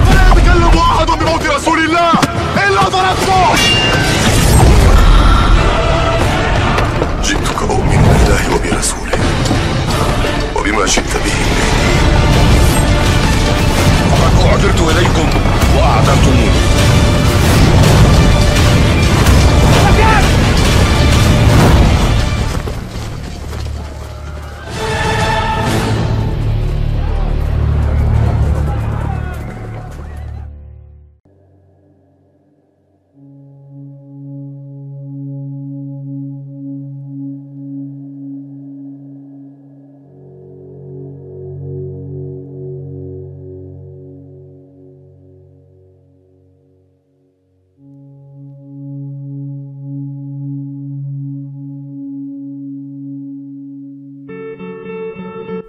فلا يتكلم أحد بموت رسول الله إلا ضربته. جئتك أؤمن بالله وبرسوله وبما شئت به. فقد أعذرت إليكم وأعذرتموني.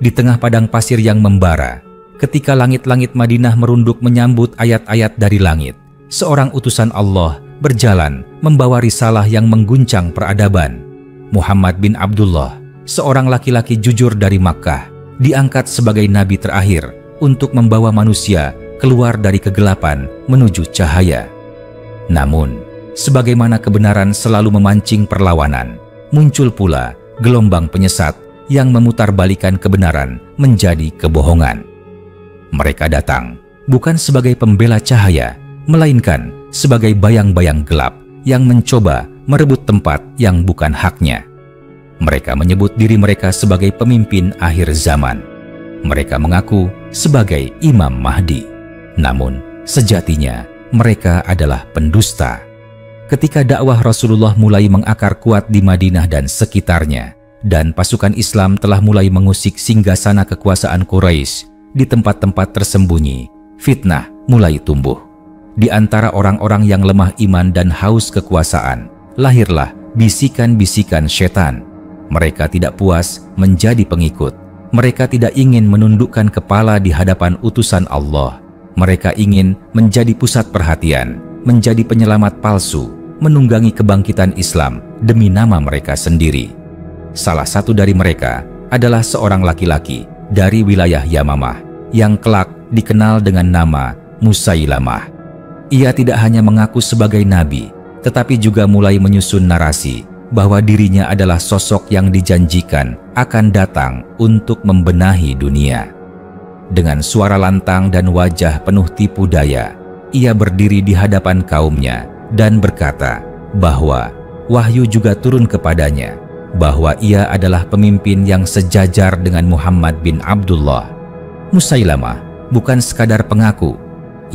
Di tengah padang pasir yang membara, ketika langit-langit Madinah merunduk menyambut ayat-ayat dari langit, seorang utusan Allah berjalan membawa risalah yang mengguncang peradaban. Muhammad bin Abdullah, seorang laki-laki jujur dari Makkah, diangkat sebagai nabi terakhir untuk membawa manusia keluar dari kegelapan menuju cahaya. Namun, sebagaimana kebenaran selalu memancing perlawanan, muncul pula gelombang penyesat yang memutarbalikan kebenaran menjadi kebohongan. Mereka datang bukan sebagai pembela cahaya, melainkan sebagai bayang-bayang gelap yang mencoba merebut tempat yang bukan haknya. Mereka menyebut diri mereka sebagai pemimpin akhir zaman. Mereka mengaku sebagai Imam Mahdi. Namun, sejatinya mereka adalah pendusta. Ketika dakwah Rasulullah mulai mengakar kuat di Madinah dan sekitarnya, dan pasukan Islam telah mulai mengusik singgasana kekuasaan Quraisy di tempat-tempat tersembunyi, fitnah mulai tumbuh. Di antara orang-orang yang lemah iman dan haus kekuasaan, lahirlah bisikan-bisikan setan. Mereka tidak puas menjadi pengikut. Mereka tidak ingin menundukkan kepala di hadapan utusan Allah. Mereka ingin menjadi pusat perhatian, menjadi penyelamat palsu, menunggangi kebangkitan Islam demi nama mereka sendiri. Salah satu dari mereka adalah seorang laki-laki dari wilayah Yamamah yang kelak dikenal dengan nama Musailamah. Ia tidak hanya mengaku sebagai nabi, tetapi juga mulai menyusun narasi bahwa dirinya adalah sosok yang dijanjikan akan datang untuk membenahi dunia. Dengan suara lantang dan wajah penuh tipu daya, ia berdiri di hadapan kaumnya dan berkata bahwa wahyu juga turun kepadanya, bahwa ia adalah pemimpin yang sejajar dengan Muhammad bin Abdullah. Musailamah bukan sekadar pengaku,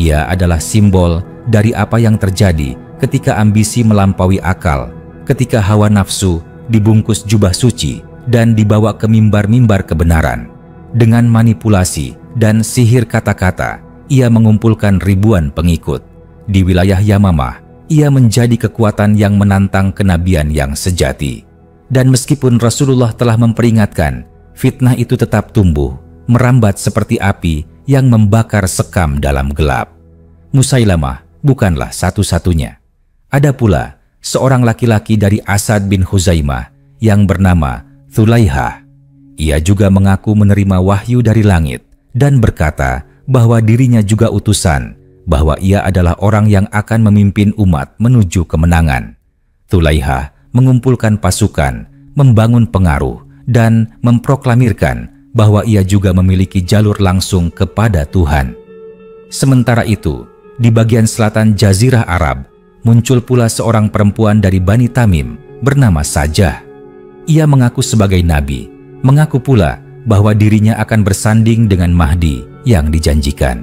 ia adalah simbol dari apa yang terjadi ketika ambisi melampaui akal, ketika hawa nafsu dibungkus jubah suci dan dibawa ke mimbar-mimbar kebenaran. Dengan manipulasi dan sihir kata-kata, ia mengumpulkan ribuan pengikut. Di wilayah Yamamah, ia menjadi kekuatan yang menantang kenabian yang sejati. Dan meskipun Rasulullah telah memperingatkan, fitnah itu tetap tumbuh, merambat seperti api yang membakar sekam dalam gelap. Musailamah bukanlah satu-satunya. Ada pula seorang laki-laki dari Asad bin Huzaimah yang bernama Thulaihah. Ia juga mengaku menerima wahyu dari langit dan berkata bahwa dirinya juga utusan, bahwa ia adalah orang yang akan memimpin umat menuju kemenangan. Thulaihah mengumpulkan pasukan, membangun pengaruh, dan memproklamirkan bahwa ia juga memiliki jalur langsung kepada Tuhan. Sementara itu, di bagian selatan Jazirah Arab, muncul pula seorang perempuan dari Bani Tamim bernama Sajah. Ia mengaku sebagai nabi, mengaku pula bahwa dirinya akan bersanding dengan Mahdi yang dijanjikan.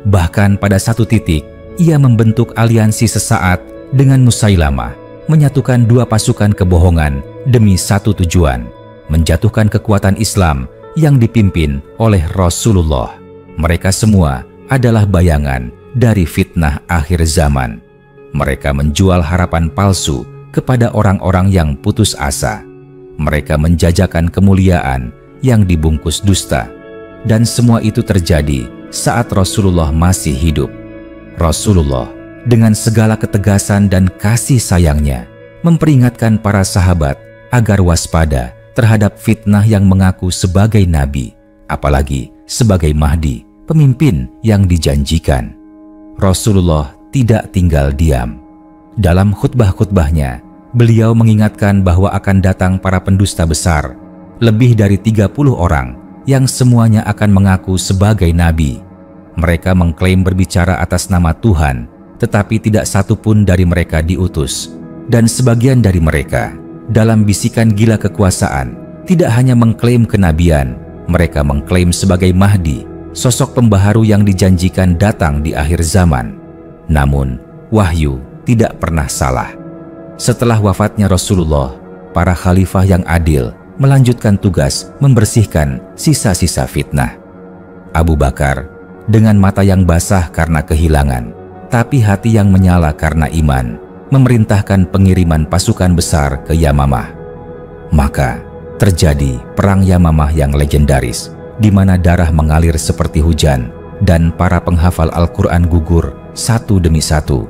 Bahkan pada satu titik, ia membentuk aliansi sesaat dengan Musailamah, menyatukan dua pasukan kebohongan demi satu tujuan, menjatuhkan kekuatan Islam yang dipimpin oleh Rasulullah. Mereka semua adalah bayangan dari fitnah akhir zaman. Mereka menjual harapan palsu kepada orang-orang yang putus asa. Mereka menjajakan kemuliaan yang dibungkus dusta. Dan semua itu terjadi saat Rasulullah masih hidup. Rasulullah dengan segala ketegasan dan kasih sayangnya memperingatkan para sahabat agar waspada terhadap fitnah yang mengaku sebagai nabi, apalagi sebagai Mahdi, pemimpin yang dijanjikan. Rasulullah tidak tinggal diam. Dalam khutbah-khutbahnya, beliau mengingatkan bahwa akan datang para pendusta besar, lebih dari 30 orang yang semuanya akan mengaku sebagai nabi. Mereka mengklaim berbicara atas nama Tuhan, tetapi tidak satu pun dari mereka diutus. Dan sebagian dari mereka, dalam bisikan gila kekuasaan, tidak hanya mengklaim kenabian, mereka mengklaim sebagai Mahdi, sosok pembaharu yang dijanjikan datang di akhir zaman. Namun, wahyu tidak pernah salah. Setelah wafatnya Rasulullah, para khalifah yang adil melanjutkan tugas membersihkan sisa-sisa fitnah. Abu Bakar, dengan mata yang basah karena kehilangan, tapi hati yang menyala karena iman, memerintahkan pengiriman pasukan besar ke Yamamah. Maka, terjadi perang Yamamah yang legendaris, di mana darah mengalir seperti hujan, dan para penghafal Al-Quran gugur satu demi satu.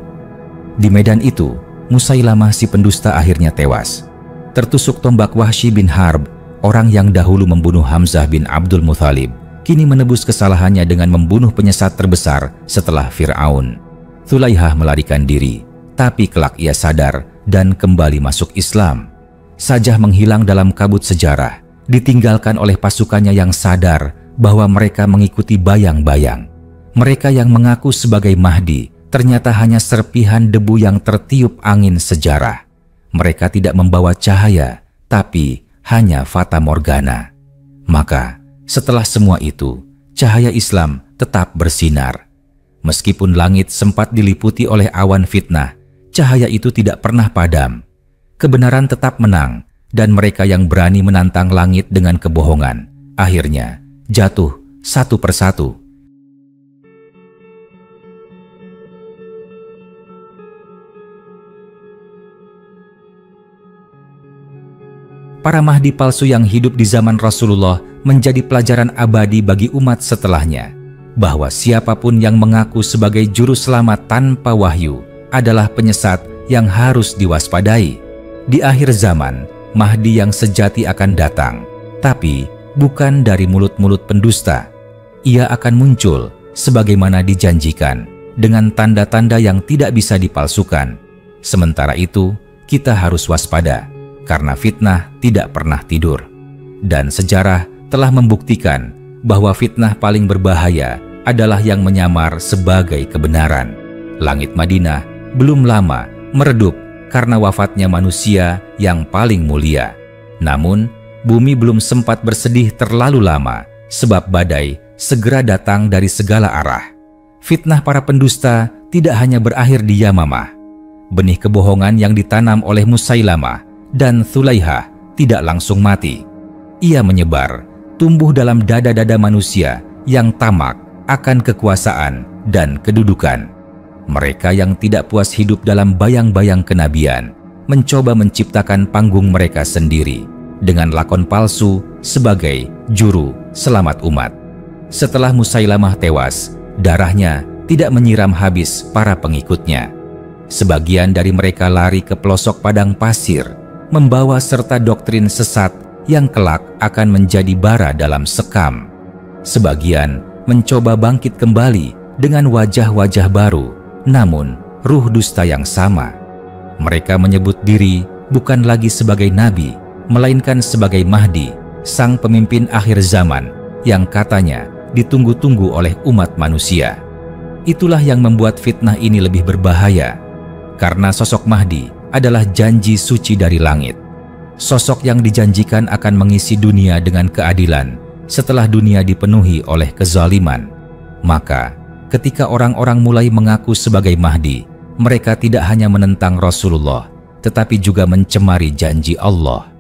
Di medan itu, Musailamah si pendusta akhirnya tewas. Tertusuk tombak Wahsy bin Harb, orang yang dahulu membunuh Hamzah bin Abdul Muthalib, kini menebus kesalahannya dengan membunuh penyesat terbesar setelah Fir'aun. Thulaihah melarikan diri, tapi kelak ia sadar dan kembali masuk Islam. Sajah menghilang dalam kabut sejarah, ditinggalkan oleh pasukannya yang sadar bahwa mereka mengikuti bayang-bayang. Mereka yang mengaku sebagai Mahdi ternyata hanya serpihan debu yang tertiup angin sejarah. Mereka tidak membawa cahaya, tapi hanya fata morgana. Maka, setelah semua itu, cahaya Islam tetap bersinar. Meskipun langit sempat diliputi oleh awan fitnah, cahaya itu tidak pernah padam. Kebenaran tetap menang, dan mereka yang berani menantang langit dengan kebohongan, akhirnya jatuh satu persatu. Para Mahdi palsu yang hidup di zaman Rasulullah menjadi pelajaran abadi bagi umat setelahnya, bahwa siapapun yang mengaku sebagai juru selamat tanpa wahyu adalah penyesat yang harus diwaspadai. Di akhir zaman, Mahdi yang sejati akan datang, tapi bukan dari mulut-mulut pendusta. Ia akan muncul sebagaimana dijanjikan, dengan tanda-tanda yang tidak bisa dipalsukan. Sementara itu, kita harus waspada, karena fitnah tidak pernah tidur. Dan sejarah telah membuktikan bahwa fitnah paling berbahaya adalah yang menyamar sebagai kebenaran. Langit Madinah belum lama meredup karena wafatnya manusia yang paling mulia. Namun, bumi belum sempat bersedih terlalu lama sebab badai segera datang dari segala arah. Fitnah para pendusta tidak hanya berakhir di Yamamah. Benih kebohongan yang ditanam oleh Musailamah dan Thulaihah tidak langsung mati. Ia menyebar, tumbuh dalam dada-dada manusia yang tamak akan kekuasaan dan kedudukan. Mereka yang tidak puas hidup dalam bayang-bayang kenabian mencoba menciptakan panggung mereka sendiri dengan lakon palsu sebagai juru selamat umat. Setelah Musailamah tewas, darahnya tidak menyiram habis para pengikutnya. Sebagian dari mereka lari ke pelosok padang pasir, membawa serta doktrin sesat yang kelak akan menjadi bara dalam sekam. Sebagian mencoba bangkit kembali dengan wajah-wajah baru, namun ruh dusta yang sama. Mereka menyebut diri bukan lagi sebagai nabi, melainkan sebagai Mahdi, sang pemimpin akhir zaman yang katanya ditunggu-tunggu oleh umat manusia. Itulah yang membuat fitnah ini lebih berbahaya, karena sosok Mahdi adalah janji suci dari langit. Sosok yang dijanjikan akan mengisi dunia dengan keadilan setelah dunia dipenuhi oleh kezaliman. Maka, ketika orang-orang mulai mengaku sebagai Mahdi, mereka tidak hanya menentang Rasulullah, tetapi juga mencemari janji Allah.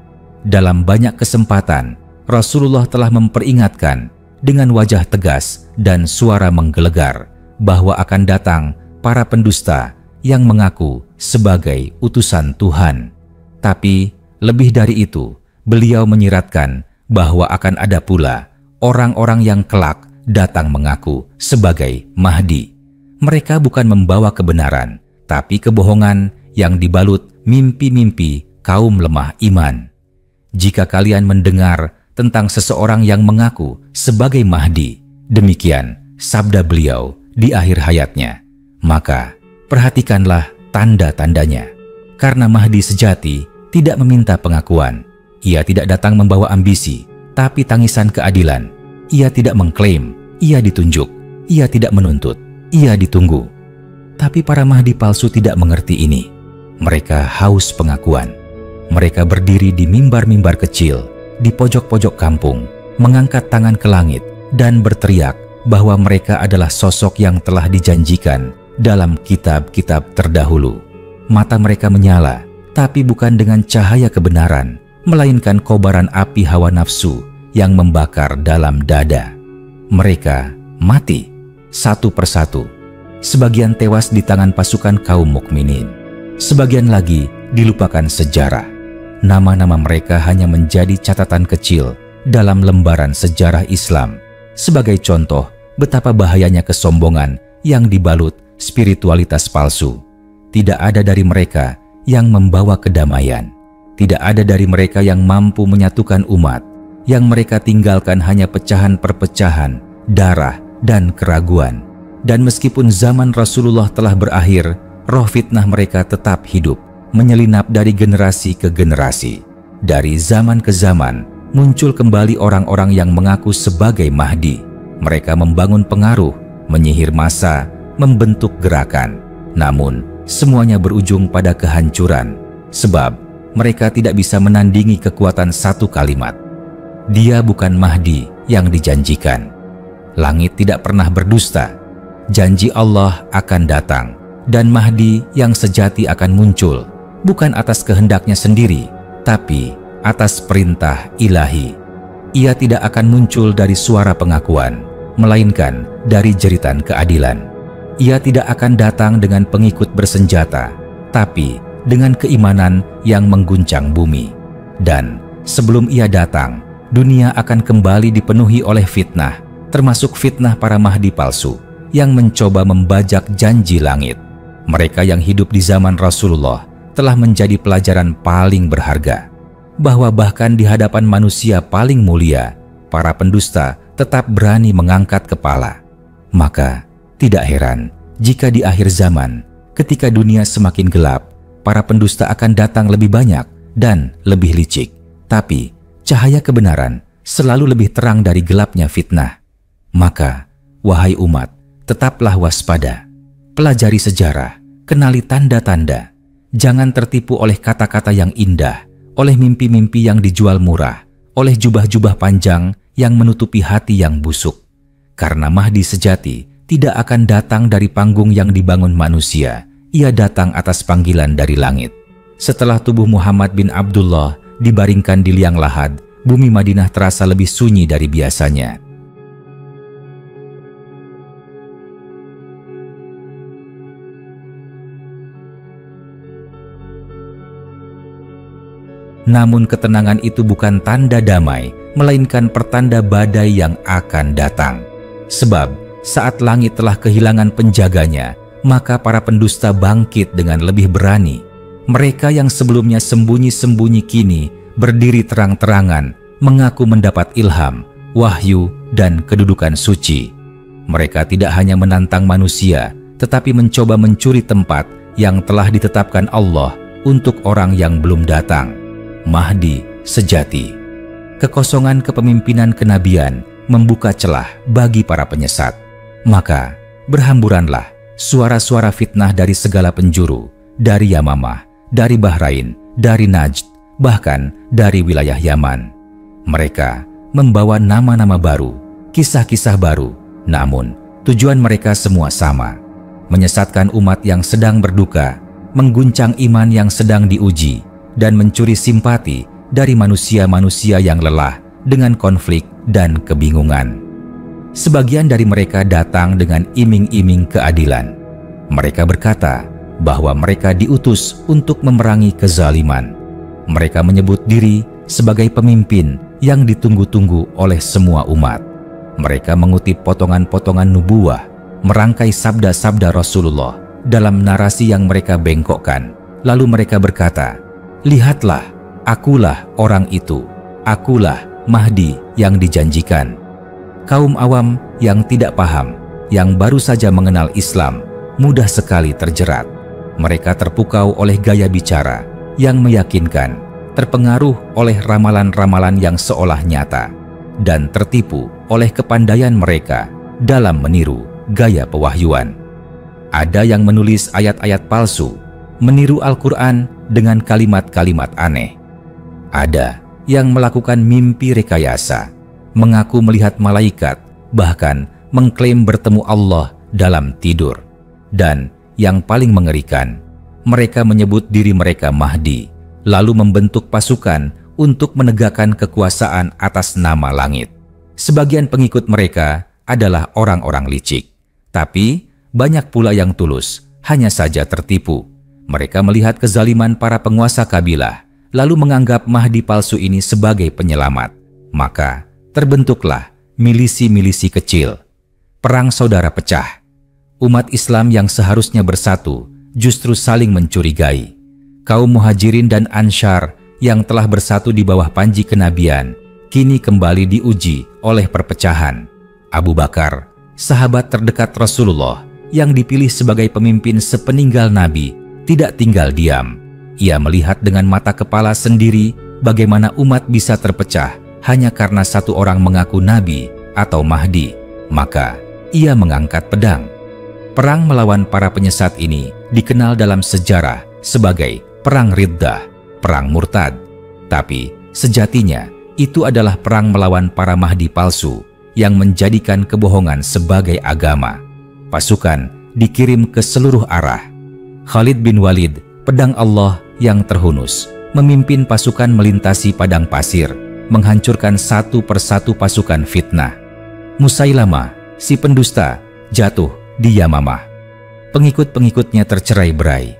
Dalam banyak kesempatan, Rasulullah telah memperingatkan dengan wajah tegas dan suara menggelegar bahwa akan datang para pendusta yang mengaku sebagai utusan Tuhan. Tapi lebih dari itu, beliau menyiratkan bahwa akan ada pula orang-orang yang kelak datang mengaku sebagai Mahdi. Mereka bukan membawa kebenaran, tapi kebohongan yang dibalut mimpi-mimpi kaum lemah iman. Jika kalian mendengar tentang seseorang yang mengaku sebagai Mahdi, Demikian sabda beliau di akhir hayatnya. Maka perhatikanlah tanda-tandanya. Karena Mahdi sejati tidak meminta pengakuan. Ia tidak datang membawa ambisi, tapi tangisan keadilan. Ia tidak mengklaim, ia ditunjuk. Ia tidak menuntut, ia ditunggu. Tapi para Mahdi palsu tidak mengerti ini. Mereka haus pengakuan. Mereka berdiri di mimbar-mimbar kecil, di pojok-pojok kampung, mengangkat tangan ke langit, dan berteriak bahwa mereka adalah sosok yang telah dijanjikan dalam kitab-kitab terdahulu. Mata mereka menyala, tapi bukan dengan cahaya kebenaran, melainkan kobaran api hawa nafsu yang membakar dalam dada. Mereka mati satu persatu. Sebagian tewas di tangan pasukan kaum mukminin. Sebagian lagi dilupakan sejarah. Nama-nama mereka hanya menjadi catatan kecil dalam lembaran sejarah Islam. Sebagai contoh betapa bahayanya kesombongan yang dibalut spiritualitas palsu. Tidak ada dari mereka yang membawa kedamaian. Tidak ada dari mereka yang mampu menyatukan umat. Yang mereka tinggalkan hanya pecahan-perpecahan, darah, dan keraguan. Dan meskipun zaman Rasulullah telah berakhir, roh fitnah mereka tetap hidup, menyelinap dari generasi ke generasi. Dari zaman ke zaman, muncul kembali orang-orang yang mengaku sebagai Mahdi. Mereka membangun pengaruh, menyihir massa, membentuk gerakan. Namun, semuanya berujung pada kehancuran, sebab mereka tidak bisa menandingi kekuatan satu kalimat. Dia bukan Mahdi yang dijanjikan. Langit tidak pernah berdusta. Janji Allah akan datang, dan Mahdi yang sejati akan muncul, bukan atas kehendaknya sendiri, tapi atas perintah ilahi. Ia tidak akan muncul dari suara pengakuan, melainkan dari jeritan keadilan. Ia tidak akan datang dengan pengikut bersenjata, tapi dengan keimanan yang mengguncang bumi. Dan sebelum ia datang, dunia akan kembali dipenuhi oleh fitnah, termasuk fitnah para Mahdi palsu yang mencoba membajak janji langit. Mereka yang hidup di zaman Rasulullah telah menjadi pelajaran paling berharga, bahwa bahkan di hadapan manusia paling mulia, para pendusta tetap berani mengangkat kepala. Maka tidak heran jika di akhir zaman, ketika dunia semakin gelap, para pendusta akan datang lebih banyak dan lebih licik. Tapi cahaya kebenaran selalu lebih terang dari gelapnya fitnah. Maka, wahai umat, tetaplah waspada. Pelajari sejarah, kenali tanda-tanda. Jangan tertipu oleh kata-kata yang indah, oleh mimpi-mimpi yang dijual murah, oleh jubah-jubah panjang yang menutupi hati yang busuk. Karena Mahdi sejati tidak akan datang dari panggung yang dibangun manusia. Ia datang atas panggilan dari langit. Setelah tubuh Muhammad bin Abdullah dibaringkan di liang lahat, bumi Madinah terasa lebih sunyi dari biasanya. Namun ketenangan itu bukan tanda damai, melainkan pertanda badai yang akan datang. Sebab saat langit telah kehilangan penjaganya, maka para pendusta bangkit dengan lebih berani. Mereka yang sebelumnya sembunyi-sembunyi kini berdiri terang-terangan, mengaku mendapat ilham, wahyu, dan kedudukan suci. Mereka tidak hanya menantang manusia, tetapi mencoba mencuri tempat yang telah ditetapkan Allah untuk orang yang belum datang. Mahdi sejati. Kekosongan kepemimpinan kenabian membuka celah bagi para penyesat. Maka berhamburanlah suara-suara fitnah dari segala penjuru, dari Yamamah, dari Bahrain, dari Najd, bahkan dari wilayah Yaman. Mereka membawa nama-nama baru, kisah-kisah baru, namun tujuan mereka semua sama: menyesatkan umat yang sedang berduka, mengguncang iman yang sedang diuji, dan mencuri simpati dari manusia-manusia yang lelah dengan konflik dan kebingungan. Sebagian dari mereka datang dengan iming-iming keadilan. Mereka berkata bahwa mereka diutus untuk memerangi kezaliman. Mereka menyebut diri sebagai pemimpin yang ditunggu-tunggu oleh semua umat. Mereka mengutip potongan-potongan nubuah, merangkai sabda-sabda Rasulullah dalam narasi yang mereka bengkokkan. Lalu mereka berkata, "Lihatlah, akulah orang itu, akulah Mahdi yang dijanjikan." Kaum awam yang tidak paham, yang baru saja mengenal Islam, mudah sekali terjerat. Mereka terpukau oleh gaya bicara yang meyakinkan, terpengaruh oleh ramalan-ramalan yang seolah nyata, dan tertipu oleh kepandaian mereka dalam meniru gaya pewahyuan. Ada yang menulis ayat-ayat palsu, meniru Al-Quran dengan kalimat-kalimat aneh. Ada yang melakukan mimpi rekayasa, mengaku melihat malaikat, bahkan mengklaim bertemu Allah dalam tidur. Dan yang paling mengerikan, mereka menyebut diri mereka Mahdi, lalu membentuk pasukan untuk menegakkan kekuasaan atas nama langit. Sebagian pengikut mereka adalah orang-orang licik, tapi banyak pula yang tulus, hanya saja tertipu. Mereka melihat kezaliman para penguasa kabilah, lalu menganggap Mahdi palsu ini sebagai penyelamat. Maka terbentuklah milisi-milisi kecil. Perang saudara pecah. Umat Islam yang seharusnya bersatu justru saling mencurigai. Kaum Muhajirin dan Ansyar yang telah bersatu di bawah panji kenabian kini kembali diuji oleh perpecahan. Abu Bakar, sahabat terdekat Rasulullah yang dipilih sebagai pemimpin sepeninggal Nabi, tidak tinggal diam. Ia melihat dengan mata kepala sendiri bagaimana umat bisa terpecah hanya karena satu orang mengaku Nabi atau Mahdi. Maka ia mengangkat pedang. Perang melawan para penyesat ini dikenal dalam sejarah sebagai Perang Riddah, Perang Murtad. Tapi sejatinya itu adalah perang melawan para Mahdi palsu yang menjadikan kebohongan sebagai agama. Pasukan dikirim ke seluruh arah. Khalid bin Walid, pedang Allah yang terhunus, memimpin pasukan melintasi padang pasir, menghancurkan satu persatu pasukan fitnah. Musailamah, si pendusta, jatuh di Yamamah. Pengikut-pengikutnya tercerai-berai.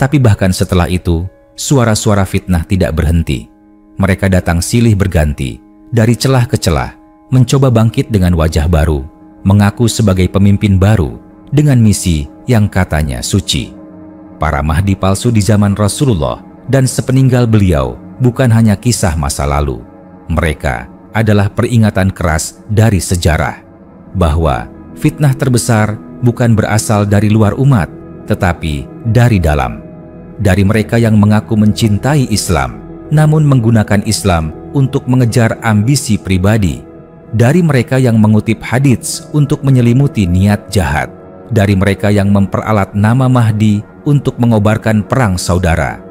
Tapi bahkan setelah itu, suara-suara fitnah tidak berhenti. Mereka datang silih berganti, dari celah ke celah, mencoba bangkit dengan wajah baru, mengaku sebagai pemimpin baru, dengan misi yang katanya suci. Para Mahdi palsu di zaman Rasulullah dan sepeninggal beliau bukan hanya kisah masa lalu. Mereka adalah peringatan keras dari sejarah, bahwa fitnah terbesar bukan berasal dari luar umat, tetapi dari dalam. Dari mereka yang mengaku mencintai Islam, namun menggunakan Islam untuk mengejar ambisi pribadi. Dari mereka yang mengutip hadits untuk menyelimuti niat jahat. Dari mereka yang memperalat nama Mahdi untuk mengobarkan perang saudara.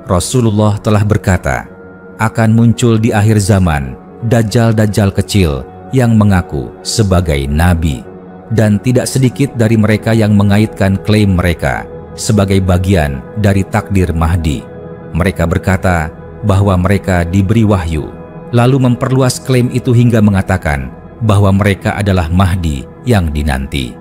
Rasulullah telah berkata, akan muncul di akhir zaman dajjal-dajjal kecil yang mengaku sebagai nabi. Dan tidak sedikit dari mereka yang mengaitkan klaim mereka sebagai bagian dari takdir Mahdi. Mereka berkata bahwa mereka diberi wahyu, lalu memperluas klaim itu hingga mengatakan bahwa mereka adalah Mahdi yang dinanti.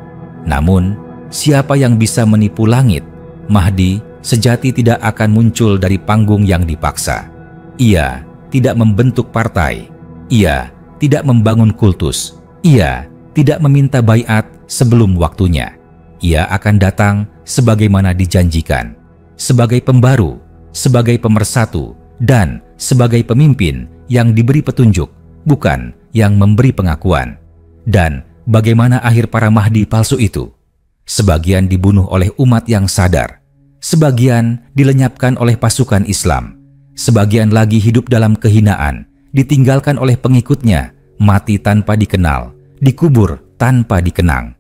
Namun, siapa yang bisa menipu langit? Mahdi sejati tidak akan muncul dari panggung yang dipaksa. Ia tidak membentuk partai. Ia tidak membangun kultus. Ia tidak meminta baiat sebelum waktunya. Ia akan datang sebagaimana dijanjikan, sebagai pembaru, sebagai pemersatu, dan sebagai pemimpin yang diberi petunjuk, bukan yang memberi pengakuan. Dan bagaimana akhir para Mahdi palsu itu? Sebagian dibunuh oleh umat yang sadar, sebagian dilenyapkan oleh pasukan Islam, sebagian lagi hidup dalam kehinaan, ditinggalkan oleh pengikutnya, mati tanpa dikenal, dikubur tanpa dikenang.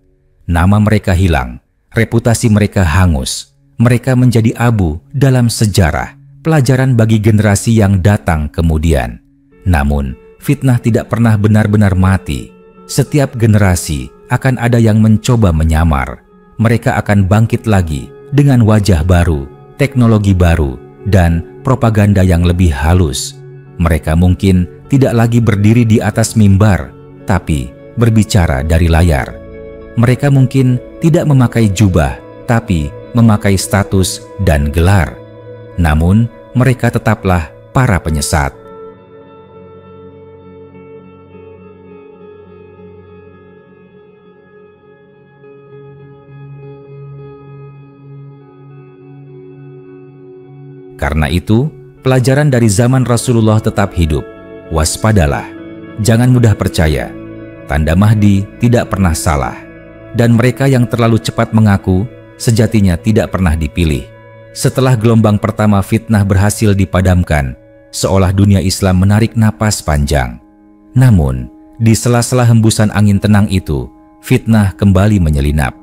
Nama mereka hilang, reputasi mereka hangus, mereka menjadi abu dalam sejarah, pelajaran bagi generasi yang datang kemudian. Namun, fitnah tidak pernah benar-benar mati. Setiap generasi akan ada yang mencoba menyamar. Mereka akan bangkit lagi dengan wajah baru, teknologi baru, dan propaganda yang lebih halus. Mereka mungkin tidak lagi berdiri di atas mimbar, tapi berbicara dari layar. Mereka mungkin tidak memakai jubah, tapi memakai status dan gelar. Namun, mereka tetaplah para penyesat. Karena itu, pelajaran dari zaman Rasulullah tetap hidup. Waspadalah, jangan mudah percaya. Tanda Mahdi tidak pernah salah. Dan mereka yang terlalu cepat mengaku sejatinya tidak pernah dipilih. Setelah gelombang pertama fitnah berhasil dipadamkan, seolah dunia Islam menarik napas panjang. Namun, di sela-sela hembusan angin tenang itu, fitnah kembali menyelinap.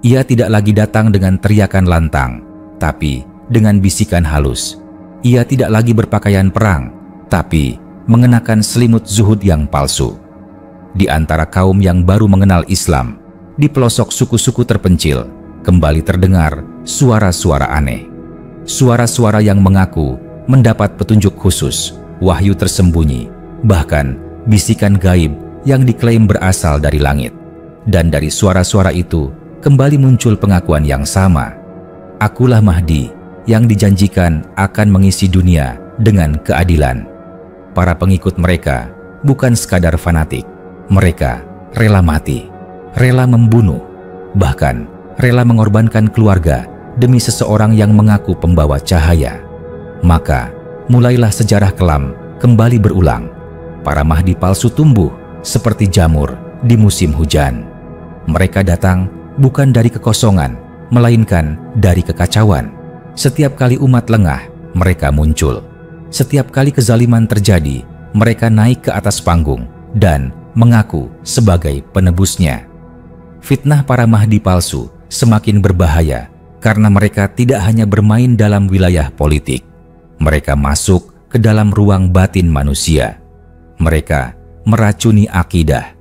Ia tidak lagi datang dengan teriakan lantang, tapi dengan bisikan halus. Ia tidak lagi berpakaian perang, tapi mengenakan selimut zuhud yang palsu. Di antara kaum yang baru mengenal Islam, di pelosok suku-suku terpencil, kembali terdengar suara-suara aneh. Suara-suara yang mengaku mendapat petunjuk khusus, wahyu tersembunyi, bahkan bisikan gaib yang diklaim berasal dari langit. Dan dari suara-suara itu, kembali muncul pengakuan yang sama. Akulah Mahdi yang dijanjikan akan mengisi dunia dengan keadilan. Para pengikut mereka bukan sekadar fanatik. Mereka rela mati, rela membunuh, bahkan rela mengorbankan keluarga demi seseorang yang mengaku pembawa cahaya. Maka, mulailah sejarah kelam kembali berulang. Para Mahdi palsu tumbuh seperti jamur di musim hujan. Mereka datang bukan dari kekosongan, melainkan dari kekacauan. Setiap kali umat lengah, mereka muncul. Setiap kali kezaliman terjadi, mereka naik ke atas panggung dan mengaku sebagai penebusnya. Fitnah para Mahdi palsu semakin berbahaya karena mereka tidak hanya bermain dalam wilayah politik. Mereka masuk ke dalam ruang batin manusia. Mereka meracuni akidah.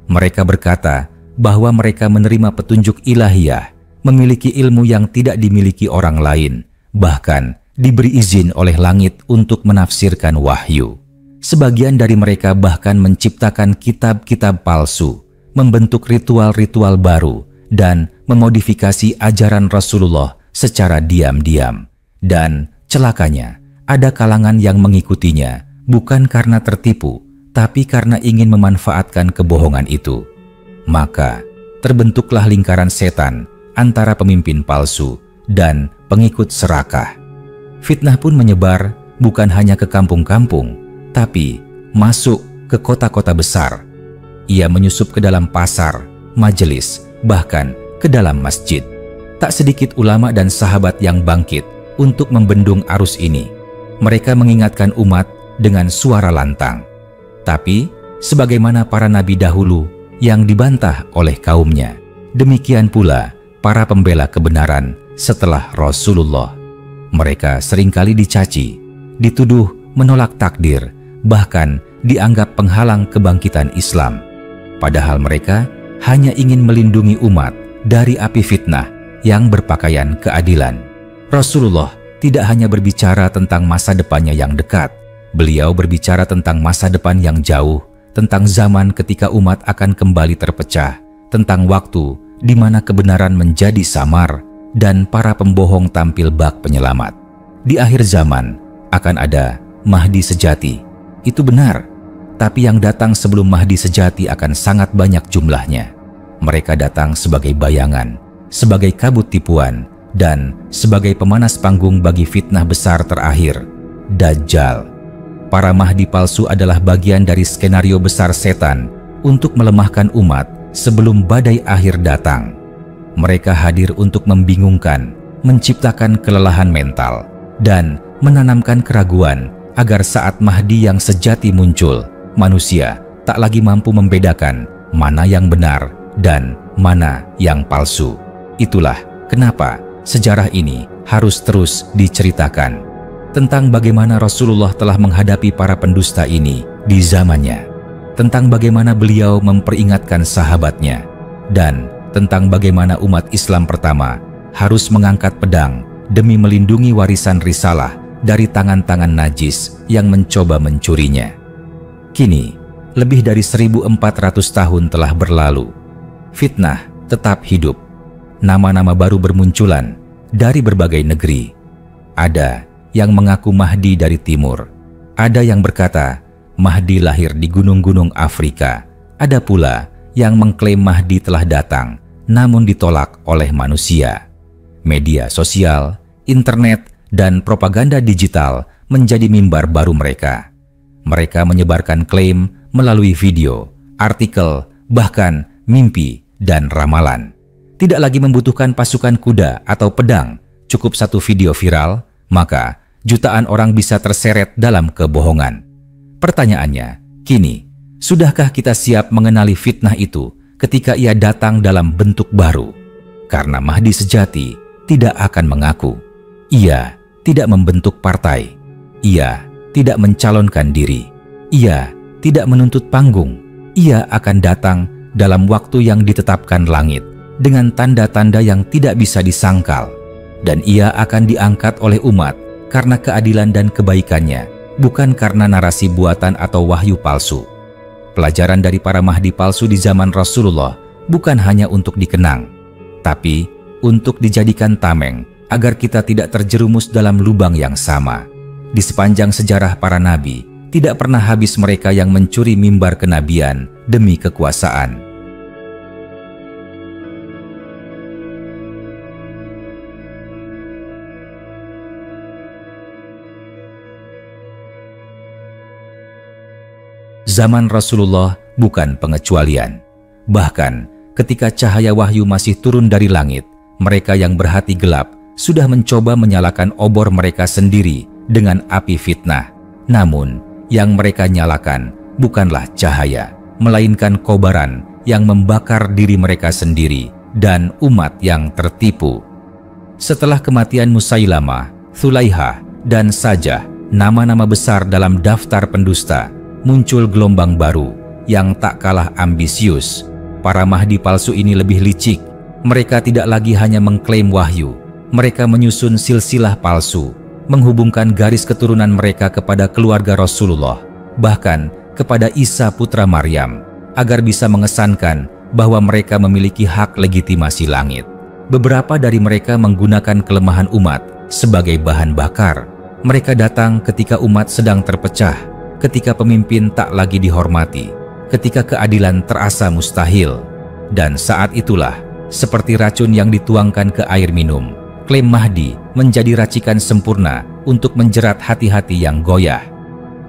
Mereka berkata bahwa mereka menerima petunjuk ilahiyah, memiliki ilmu yang tidak dimiliki orang lain, bahkan diberi izin oleh langit untuk menafsirkan wahyu. Sebagian dari mereka bahkan menciptakan kitab-kitab palsu, membentuk ritual-ritual baru, dan memodifikasi ajaran Rasulullah secara diam-diam. Dan celakanya, ada kalangan yang mengikutinya bukan karena tertipu, tapi karena ingin memanfaatkan kebohongan itu. Maka, terbentuklah lingkaran setan antara pemimpin palsu dan pengikut serakah. Fitnah pun menyebar bukan hanya ke kampung-kampung, tapi masuk ke kota-kota besar. Ia menyusup ke dalam pasar, majelis, bahkan ke dalam masjid. Tak sedikit ulama dan sahabat yang bangkit untuk membendung arus ini. Mereka mengingatkan umat dengan suara lantang. Tapi, sebagaimana para nabi dahulu yang dibantah oleh kaumnya, demikian pula para pembela kebenaran setelah Rasulullah. Mereka seringkali dicaci, dituduh menolak takdir, bahkan dianggap penghalang kebangkitan Islam. Padahal mereka hanya ingin melindungi umat dari api fitnah yang berpakaian keadilan. Rasulullah tidak hanya berbicara tentang masa depannya yang dekat. Beliau berbicara tentang masa depan yang jauh, tentang zaman ketika umat akan kembali terpecah, tentang waktu di mana kebenaran menjadi samar dan para pembohong tampil bak penyelamat. Di akhir zaman akan ada Mahdi sejati. Itu benar, tapi yang datang sebelum Mahdi sejati akan sangat banyak jumlahnya. Mereka datang sebagai bayangan, sebagai kabut tipuan, dan sebagai pemanas panggung bagi fitnah besar terakhir, Dajjal. Para Mahdi palsu adalah bagian dari skenario besar setan untuk melemahkan umat sebelum badai akhir datang. Mereka hadir untuk membingungkan, menciptakan kelelahan mental, dan menanamkan keraguan agar saat Mahdi yang sejati muncul, manusia tak lagi mampu membedakan mana yang benar dan mana yang palsu. Itulah kenapa sejarah ini harus terus diceritakan, tentang bagaimana Rasulullah telah menghadapi para pendusta ini di zamannya, tentang bagaimana beliau memperingatkan sahabatnya, dan tentang bagaimana umat Islam pertama harus mengangkat pedang demi melindungi warisan risalah dari tangan-tangan najis yang mencoba mencurinya. Kini, lebih dari 1400 tahun telah berlalu. Fitnah tetap hidup. Nama-nama baru bermunculan dari berbagai negeri. Ada yang mengaku Mahdi dari timur. Ada yang berkata Mahdi lahir di gunung-gunung Afrika. Ada pula yang mengklaim Mahdi telah datang, namun ditolak oleh manusia. Media sosial, internet, dan propaganda digital menjadi mimbar baru mereka. Mereka menyebarkan klaim melalui video, artikel, bahkan mimpi dan ramalan. Tidak lagi membutuhkan pasukan kuda atau pedang, cukup satu video viral, maka jutaan orang bisa terseret dalam kebohongan. Pertanyaannya, kini, sudahkah kita siap mengenali fitnah itu ketika ia datang dalam bentuk baru? Karena Mahdi sejati tidak akan mengaku. Ia tidak membentuk partai. Ia tidak mencalonkan diri. Ia tidak menuntut panggung. Ia akan datang dalam waktu yang ditetapkan langit dengan tanda-tanda yang tidak bisa disangkal. Dan ia akan diangkat oleh umat karena keadilan dan kebaikannya, bukan karena narasi buatan atau wahyu palsu. Pelajaran dari para Mahdi palsu di zaman Rasulullah bukan hanya untuk dikenang, tapi untuk dijadikan tameng agar kita tidak terjerumus dalam lubang yang sama. Di sepanjang sejarah para nabi, tidak pernah habis mereka yang mencuri mimbar kenabian demi kekuasaan. Zaman Rasulullah bukan pengecualian. Bahkan ketika cahaya wahyu masih turun dari langit, mereka yang berhati gelap sudah mencoba menyalakan obor mereka sendiri dengan api fitnah. Namun, yang mereka nyalakan bukanlah cahaya, melainkan kobaran yang membakar diri mereka sendiri dan umat yang tertipu. Setelah kematian Musailamah, Thulaihah, dan Sajah, nama-nama besar dalam daftar pendusta, muncul gelombang baru yang tak kalah ambisius. Para Mahdi palsu ini lebih licik. Mereka tidak lagi hanya mengklaim wahyu. Mereka menyusun silsilah palsu, menghubungkan garis keturunan mereka kepada keluarga Rasulullah, bahkan kepada Isa putra Maryam, agar bisa mengesankan bahwa mereka memiliki hak legitimasi langit. Beberapa dari mereka menggunakan kelemahan umat sebagai bahan bakar. Mereka datang ketika umat sedang terpecah, ketika pemimpin tak lagi dihormati, ketika keadilan terasa mustahil. Dan saat itulah, seperti racun yang dituangkan ke air minum, klaim Mahdi menjadi racikan sempurna untuk menjerat hati-hati yang goyah.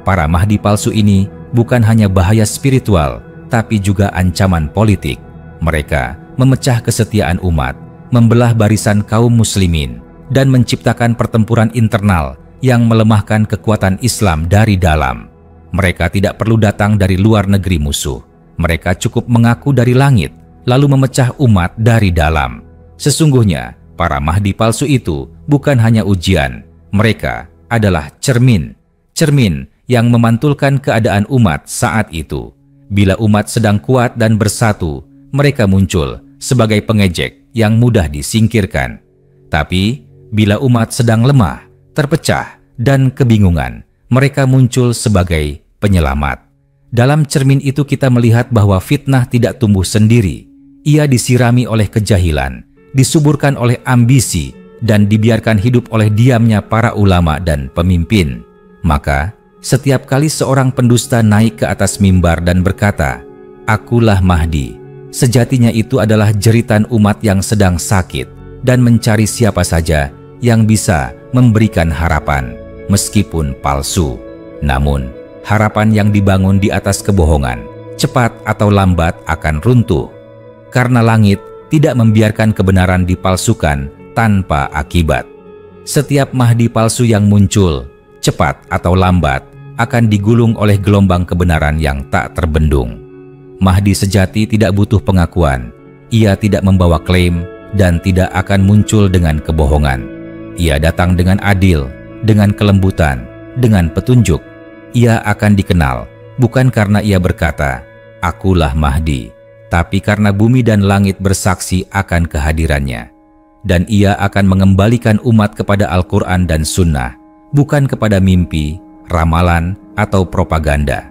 Para Mahdi palsu ini bukan hanya bahaya spiritual, tapi juga ancaman politik. Mereka memecah kesetiaan umat, membelah barisan kaum muslimin, dan menciptakan pertempuran internal yang melemahkan kekuatan Islam dari dalam. Mereka tidak perlu datang dari luar negeri musuh. Mereka cukup mengaku dari langit, lalu memecah umat dari dalam. Sesungguhnya, para Mahdi palsu itu bukan hanya ujian, mereka adalah cermin. Cermin yang memantulkan keadaan umat saat itu. Bila umat sedang kuat dan bersatu, mereka muncul sebagai pengejek yang mudah disingkirkan. Tapi, bila umat sedang lemah, terpecah, dan kebingungan, mereka muncul sebagai penyelamat. Dalam cermin itu kita melihat bahwa fitnah tidak tumbuh sendiri. Ia disirami oleh kejahilan, disuburkan oleh ambisi, dan dibiarkan hidup oleh diamnya para ulama dan pemimpin. Maka, setiap kali seorang pendusta naik ke atas mimbar dan berkata, "Akulah Mahdi," sejatinya itu adalah jeritan umat yang sedang sakit dan mencari siapa saja yang bisa memberikan harapan, meskipun palsu. Namun, harapan yang dibangun di atas kebohongan, cepat atau lambat akan runtuh. Karena langit tidak membiarkan kebenaran dipalsukan tanpa akibat. Setiap Mahdi palsu yang muncul, cepat atau lambat, akan digulung oleh gelombang kebenaran yang tak terbendung. Mahdi sejati tidak butuh pengakuan. Ia tidak membawa klaim dan tidak akan muncul dengan kebohongan. Ia datang dengan adil, dengan kelembutan, dengan petunjuk. Ia akan dikenal bukan karena ia berkata, "Akulah Mahdi," tapi karena bumi dan langit bersaksi akan kehadirannya. Dan ia akan mengembalikan umat kepada Al-Quran dan Sunnah, bukan kepada mimpi, ramalan, atau propaganda.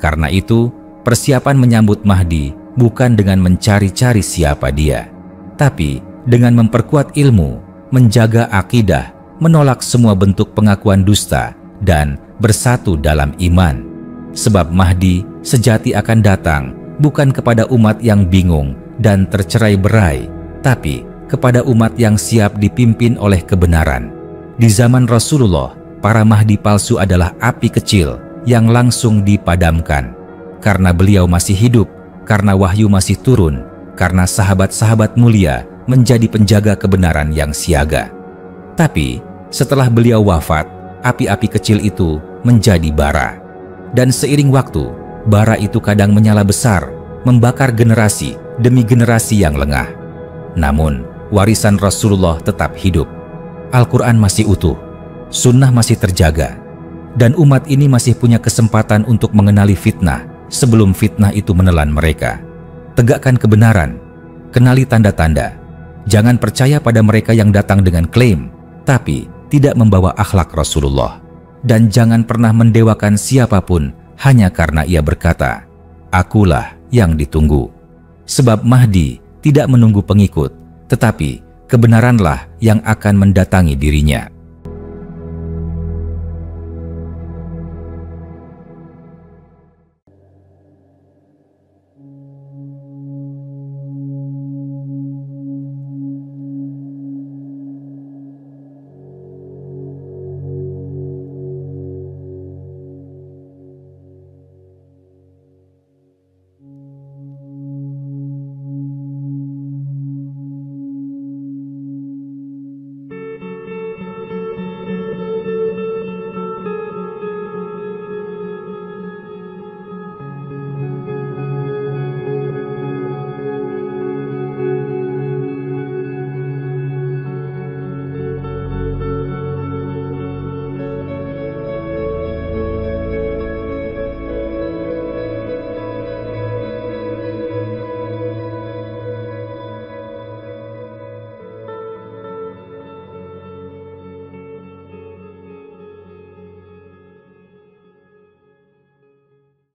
Karena itu, persiapan menyambut Mahdi bukan dengan mencari-cari siapa dia, tapi dengan memperkuat ilmu, menjaga akidah, menolak semua bentuk pengakuan dusta, dan bersatu dalam iman. Sebab Mahdi sejati akan datang bukan kepada umat yang bingung dan tercerai-berai, tapi kepada umat yang siap dipimpin oleh kebenaran. Di zaman Rasulullah, para Mahdi palsu adalah api kecil yang langsung dipadamkan. Karena beliau masih hidup, karena wahyu masih turun, karena sahabat-sahabat mulia menjadi penjaga kebenaran yang siaga. Tapi setelah beliau wafat, api-api kecil itu menjadi bara. Dan seiring waktu, bara itu kadang menyala besar, membakar generasi demi generasi yang lengah. Namun, warisan Rasulullah tetap hidup. Al-Quran masih utuh, sunnah masih terjaga, dan umat ini masih punya kesempatan untuk mengenali fitnah sebelum fitnah itu menelan mereka. Tegakkan kebenaran, kenali tanda-tanda. Jangan percaya pada mereka yang datang dengan klaim, tapi tidak membawa akhlak Rasulullah. Dan jangan pernah mendewakan siapapun hanya karena ia berkata, "Akulah yang ditunggu." Sebab Mahdi tidak menunggu pengikut, tetapi kebenaranlah yang akan mendatangi dirinya.